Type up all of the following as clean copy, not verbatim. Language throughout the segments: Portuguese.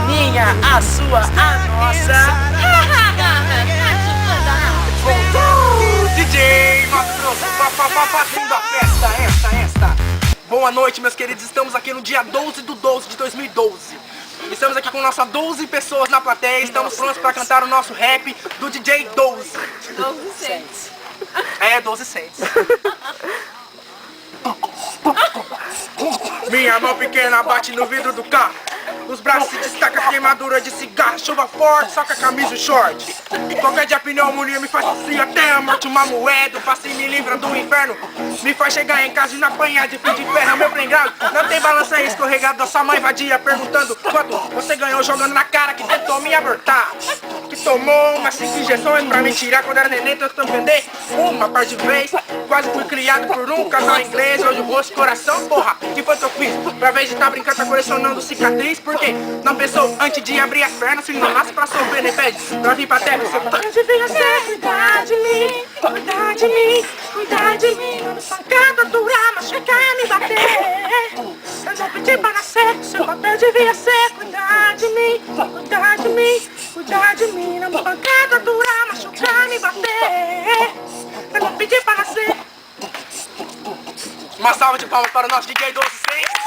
minha, a sua, a nossa. DJ Mato Grosso, fazendo a festa, esta. Boa noite, meus queridos. Estamos aqui no dia 12 de 12 de 2012. Estamos aqui com nossas 12 pessoas na plateia. Estamos prontos para cantar o nosso rap do DJ 12. 12 cents. É, 12 cents. Minha mão pequena bate no vidro do carro. Os braços se destacam, queimadura de cigarro. Chuva forte, soca camisa e short. Qualquer dia pneumonia me faz assim até a morte. Uma moeda, faço e me livra do inferno. Me faz chegar em casa e não apanhar de fio de ferro. Meu playground não tem balança escorregado. Da sua mãe vadia perguntando quanto você ganhou jogando na cara que tentou me abortar. Que tomou umas 5 injeções pra me tirar quando era neném, tentando vender uma par de vez. Quase fui criado por um casal inglês. Hoje o rosto, coração, porra, que foi que eu fiz? Pra vez de tá brincando, tá colecionando cicatriz. Porque não pensou antes de abrir as pernas. Se não nasce pra sofrer, nem pede pra vir pra terra. Você devia ser, cuidar de mim, cuidar de mim, cuidar de mim. Não me pancada, durar, machucar, me bater. Eu não pedi pra nascer, seu papel devia ser cuidar de mim, cuidar de mim, cuidar de mim. Não me pancada, durar, machucar, me bater. Eu não pedi pra nascer. Uma salva de palmas para o nosso DJ 12 Cents.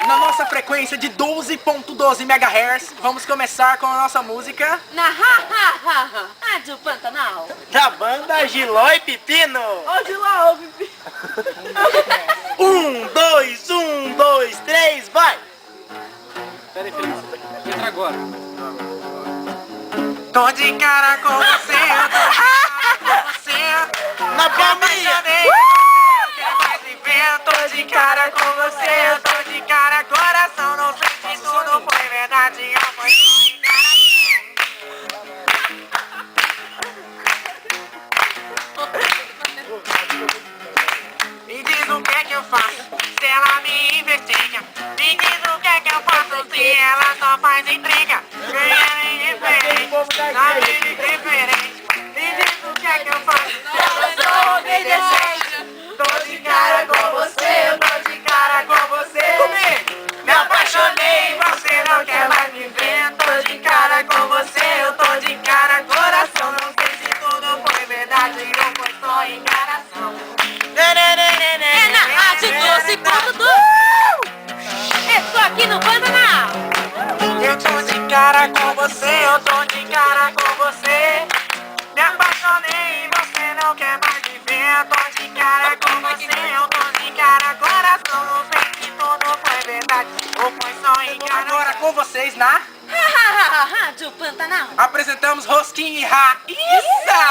Na nossa frequência de 12.12 MHz, vamos começar com a nossa música Na Rádio Pantanal. Da banda Giló e Pepino. Hoje lá ouve. 1, 2, 3, vai! Pera aí, entra agora. Tô de cara com você, eu tô de cara com você. Na palminha! Tô de cara com você, eu tô de cara, coração, não sei se tudo foi verdade ou foi só me diz o que é que eu faço se ela me investiga. Me diz o que é que eu faço se ela só faz intriga. Ganhando indiferente, na vida indiferente. Me diz o que é que eu faço se ela só me decente. Tô de cara com você, eu tô de cara com você. Me apaixonei, você não quer mais me ver. Tô de cara com você, eu tô de cara, coração. Não sei se tudo foi verdade ou foi só enganação. É na Rádio 12.12. Eu tô aqui no Pantanal. Eu tô de cara com você, eu tô de cara com você. Me apaixonei, você não quer mais me ver. Tô de cara com você, eu tô de cara, coração. Não sei se tudo foi verdade ou foi só engano. Agora com vocês na Rádio Pantanal. apresentamos Rosquinha e Raíssa!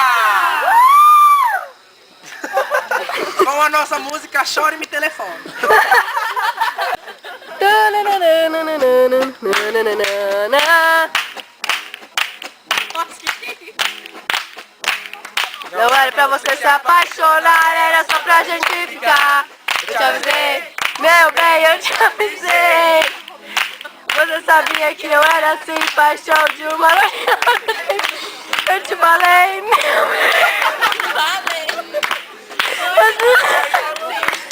Com a nossa música Chore e Me Telefone. Não era pra você se apaixonar, era só pra gente ficar. Eu te avisei, meu bem, eu te avisei. Você sabia que eu era assim, paixão de uma noite. Eu te falei, meu bem.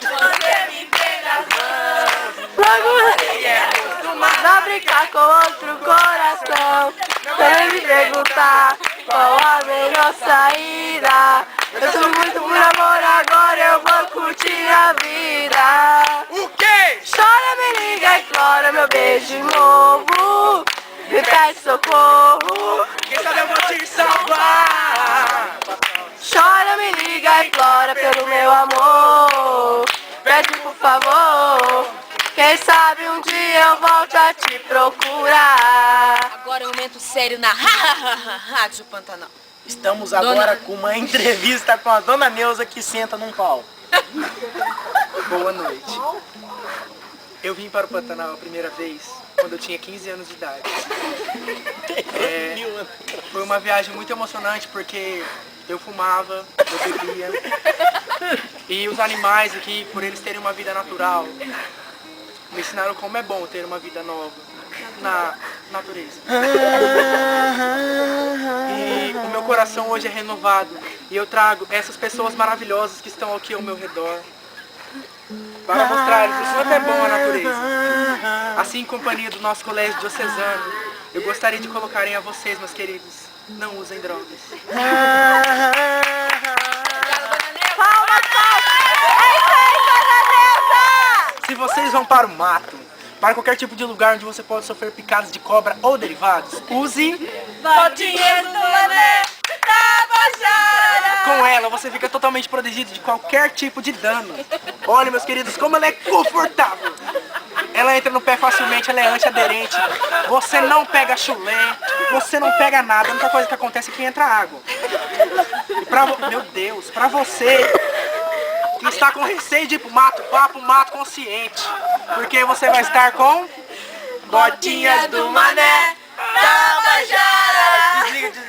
Você me fez razão. Logo a brincar com outro coração. Quer me perguntar qual a melhor saída? Eu sou muito por amor, agora eu vou curtir a vida. O quê? Chora, me liga, implora meu beijo novo. Me pede socorro. Quem sabe eu vou te salvar. Chora, me liga, implora pelo meu amor. Pede por favor. Quem sabe um dia eu volto a te procurar. Agora eu momento sério na Rádio Pantanal. Estamos agora com uma entrevista com a dona Neuza que senta num pau. Boa noite. Eu vim para o Pantanal a primeira vez quando eu tinha 15 anos de idade. Foi uma viagem muito emocionante porque eu fumava, eu bebia. E os animais aqui, por eles terem uma vida natural, me ensinaram como é bom ter uma vida nova na natureza. E o meu coração hoje é renovado. E eu trago essas pessoas maravilhosas que estão aqui ao meu redor para mostrar-lhes o quanto é bom a natureza. Assim, em companhia do nosso colégio diocesano, eu gostaria de colocarem a vocês, meus queridos, não usem drogas. Palmas, é isso aí, Bananeuza! Se vocês vão para o mato, para qualquer tipo de lugar onde você pode sofrer picadas de cobra ou derivados, use Botinhas do Mané da Baixada. com ela, você fica totalmente protegido de qualquer tipo de dano. Olha, meus queridos, como ela é confortável. Ela entra no pé facilmente, ela é antiaderente. Você não pega chulé, você não pega nada. A única coisa que acontece é que entra água. E meu Deus, pra você que está com receio de ir pro mato, vá pro mato consciente. Porque você vai estar com botinhas do Mané da Baixada. Desliga, desliga.